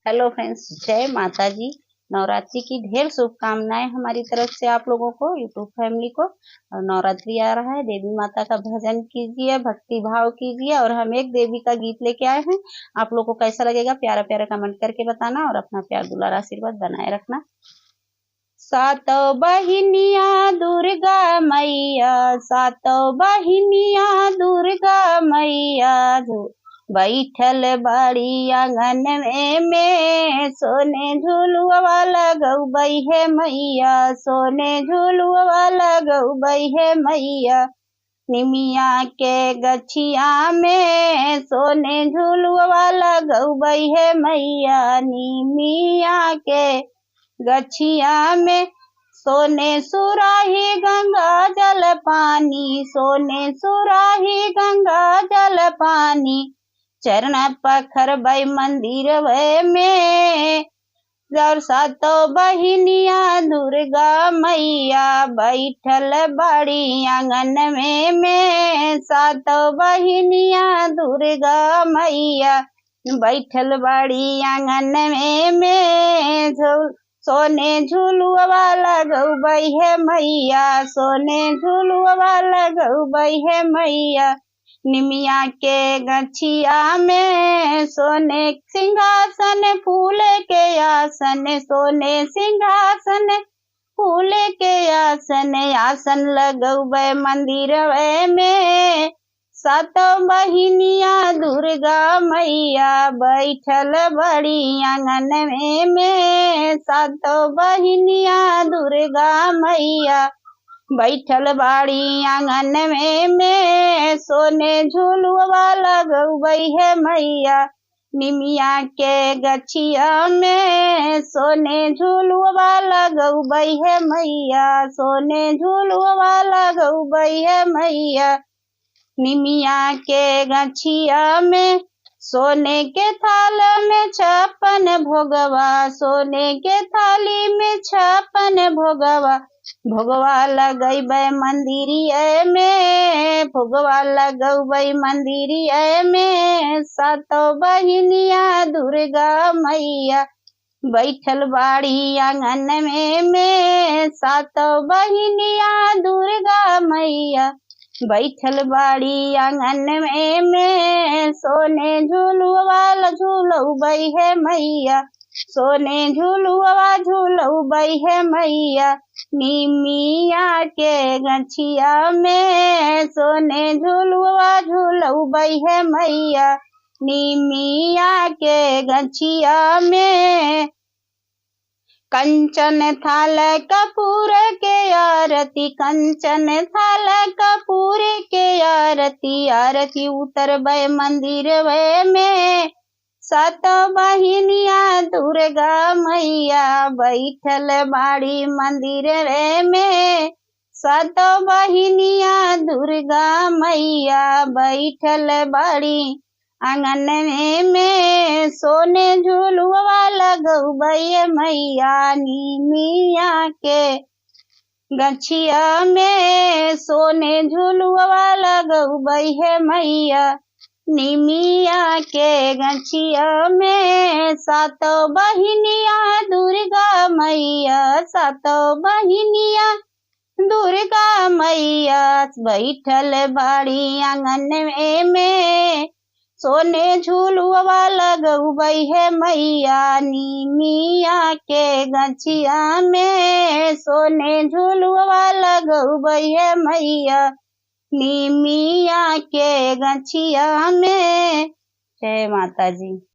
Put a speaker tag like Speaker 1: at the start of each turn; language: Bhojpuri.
Speaker 1: हेलो फ्रेंड्स, जय माता जी। नवरात्रि की ढेर शुभकामनाएं हमारी तरफ से आप लोगों को, यूट्यूब फैमिली को। और नवरात्रि आ रहा है, देवी माता का भजन कीजिए, भक्ति भाव कीजिए। और हम एक देवी का गीत लेके आए हैं। आप लोगों को कैसा लगेगा प्यारा प्यारा कमेंट करके बताना और अपना प्यार दुलार आशीर्वाद बनाए रखना। सातों बहिनिया दुर्गा मैया, सातों बहिनिया दुर्गा मैया, बैठल बड़ी आंगन में सोने झुलुआ लगौबै है मैया, सोने झुलुआ लगौबै है मैया। निमिया के गछिया में सोने झुलुआ लगौबै है मैया, निमिया के गछिया में सोने सुराही गंगा जल पानी, सोने सुराही गंगा जल पानी। चरण पखरबै मंदिर में, और सातों बहिनिया दुर्गा मैया बैठल बड़ी आंगन में, सातों बहिनिया दुर्गा मैया बैठल बड़ी आंगन में। सोने झुलुआ लगौबै है मैया, सोने झुलुआ लगौबै है मैया। निमिया के गछिया में सोने सिंहासन फूल के आसन, सोने सिंहासन फूल के आसन, आसन लगौबै मंदिर में। सातों बहिनिया दुर्गा मैया बैठल बड़ी आंगन में, सातों बहिनिया दुर्गा मैया बैठल बाड़ी आंगन में। सोने झुलुआ लगौबै है मैया, निमिया के गछिया में सोने झुलुआ लगौबै है मैया, सोने झुलुआ लगौबै है मैया। निमिया के गछिया में सोने के थाल में 56 भोगवा, सोने के थाली में 56 भोगवा। भोगवा लगैबै मंदिरिया में, भोगवा लगौबै मंदिरिया में। सातों बहिनिया दुर्गा मैया बैठल बाड़ी आंगन में, सातों बहिनिया दुर्गा मैया बैठल बाड़ी आंगन में। सोने झुलुआ झुलौबै है मैया, सोने झुलुआ झुलौबै है मैया। निमिया के गछिया में सोने झुलुआ झुलौबै है मैया, निमिया के गछिया में। कंचन थाल कपूर के आरती, कंचन थाल कपूर के आरती, आरती उतरबै मंदिर में। सातों बहिनिया दुर्गा मैया बैठल बाड़ी मंदिर में, सातों बहिनिया दुर्गा मैया बैठल बाड़ी आंगन में। सोने झुलुआ लगौबै मैया, निमिया के गछिया में सोने झुलुआ लगौबै है मैया, निमिया के गछिया में। सातों बहिनिया दुर्गा मैया, सातों बहिनिया दुर्गा मैया बैठल बाड़ी आंगन में। सोने झुलुआ लगौबै है मैया, निमिया के गछिया में सोने झुलुआ लगौबै है मैया, निमिया के गछिया में। जय माता जी।